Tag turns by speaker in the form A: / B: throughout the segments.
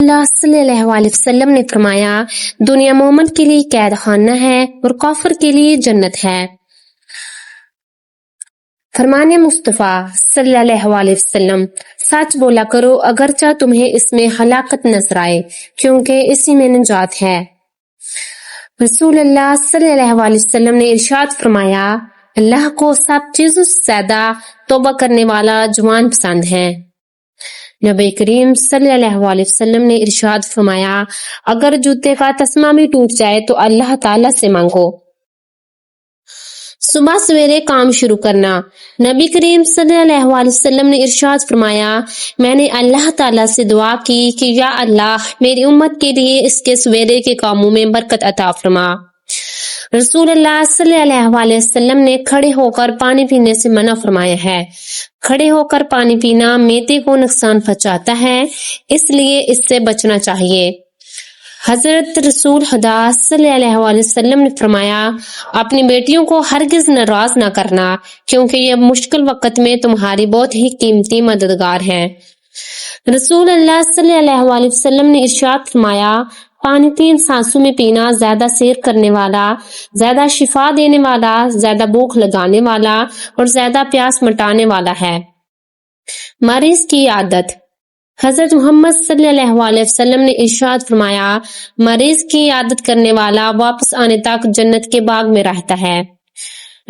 A: اللہ صلی اللہ علیہ وسلم نے فرمایا دنیا مومن کے لیے قید خانہ ہے اور کافر کے لیے جنت ہے۔ فرمان مصطفیٰ صلی اللہ علیہ وسلم، سچ بولا کرو اگرچہ تمہیں اس میں ہلاکت نظر آئے، کیونکہ اسی میں نجات ہے۔ رسول اللہ صلی اللہ علیہ وسلم نے ارشاد فرمایا اللہ کو سب چیزوں سے زیادہ توبہ کرنے والا جوان پسند ہے۔ نبی کریم صلی اللہ علیہ وسلم نے ارشاد فرمایا اگر جوتے کا تسمہ بھی ٹوٹ جائے تو اللہ تعالیٰ سے مانگو۔ صبح سویرے کام شروع کرنا۔ نبی کریم صلی اللہ علیہ وسلم نے ارشاد فرمایا میں نے اللہ تعالیٰ سے دعا کی کہ یا اللہ میری امت کے لیے اس کے سویرے کے کاموں میں برکت عطا فرما۔ رسول اللہ صلی اللہ علیہ وسلم نے کھڑے ہو کر پانی پینے سے منع فرمایا ہے۔ کھڑے ہو کر پانی پینا معدے کو نقصان پہنچاتا ہے، اس لیے اس سے بچنا چاہیے۔ حضرت رسول خدا صلی اللہ علیہ وسلم نے فرمایا اپنی بیٹیوں کو ہرگز ناراض نہ کرنا کیونکہ یہ مشکل وقت میں تمہاری بہت ہی قیمتی مددگار ہیں۔ رسول اللہ صلی اللہ علیہ وسلم نے ارشاد فرمایا پانی 3 سانسوں میں پینا زیادہ سیر کرنے والا، زیادہ شفا دینے والا، زیادہ بھوک لگانے والا اور زیادہ پیاس مٹانے والا ہے۔ مریض کی عادت۔ حضرت محمد صلی اللہ علیہ وسلم نے ارشاد فرمایا مریض کی عادت کرنے والا واپس آنے تک جنت کے باغ میں رہتا ہے۔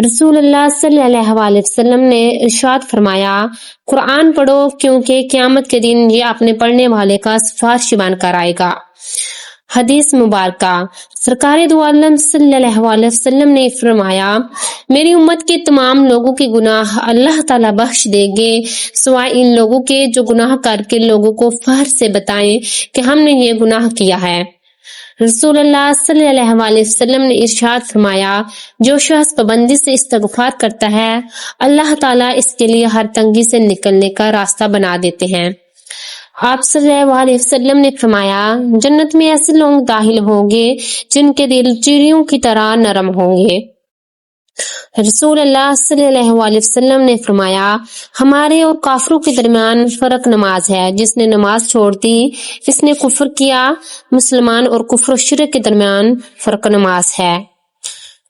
A: رسول اللہ صلی اللہ علیہ وسلم نے ارشاد فرمایا قرآن پڑھو کیونکہ قیامت کے دن یہ اپنے پڑھنے والے کا سفارشی بن کر آئے گا۔ حدیث مبارکہ۔ سرکار دو عالم صلی اللہ علیہ وسلم نے فرمایا میری امت کے تمام لوگوں کے گناہ اللہ تعالیٰ بخش دے گے سوائے ان لوگوں کے جو گناہ کر کے لوگوں کو فخر سے بتائیں کہ ہم نے یہ گناہ کیا ہے۔ رسول اللہ صلی اللہ علیہ وسلم نے ارشاد فرمایا جو شخص پابندی سے استغفار کرتا ہے اللہ تعالیٰ اس کے لیے ہر تنگی سے نکلنے کا راستہ بنا دیتے ہیں۔ آپ صلی اللہ علیہ وسلم نے فرمایا جنت میں ایسے لوگ داخل ہوں گے جن کے دل چڑیوں کی طرح نرم ہوں گے۔ رسول اللہ صلی اللہ علیہ وسلم نے فرمایا ہمارے اور کافروں کے درمیان فرق نماز ہے، جس نے نماز چھوڑ دی اس نے کفر کیا۔ مسلمان اور کفر و شرک کے درمیان فرق نماز ہے۔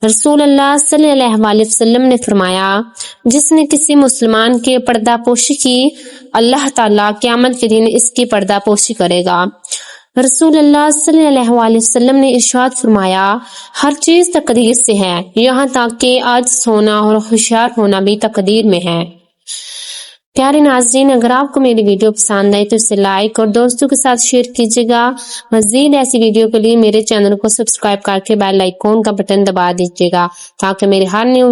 A: رسول اللہ صلی اللہ علیہ وسلم نے فرمایا جس نے کسی مسلمان کے پردہ پوشی کی اللہ تعالیٰ قیامت کے دن اس کی پردہ پوشی کرے گا۔ رسول اللہ صلی اللہ علیہ وسلم نے ارشاد فرمایا ہر چیز تقدیر سے ہے، یہاں تک کہ عاجز ہونا اور ہوشیار ہونا بھی تقدیر میں ہے۔ پیارے ناظرین اگر آپ کو میری ویڈیو پسند آئی تو اسے لائک اور دوستوں کے ساتھ شیئر کیجیے گا۔ مزید ایسی ویڈیو کے لیے میرے چینل کو سبسکرائب کر کے بیل آئیکن کا بٹن دبا دیجیے گا تاکہ میری ہر نیو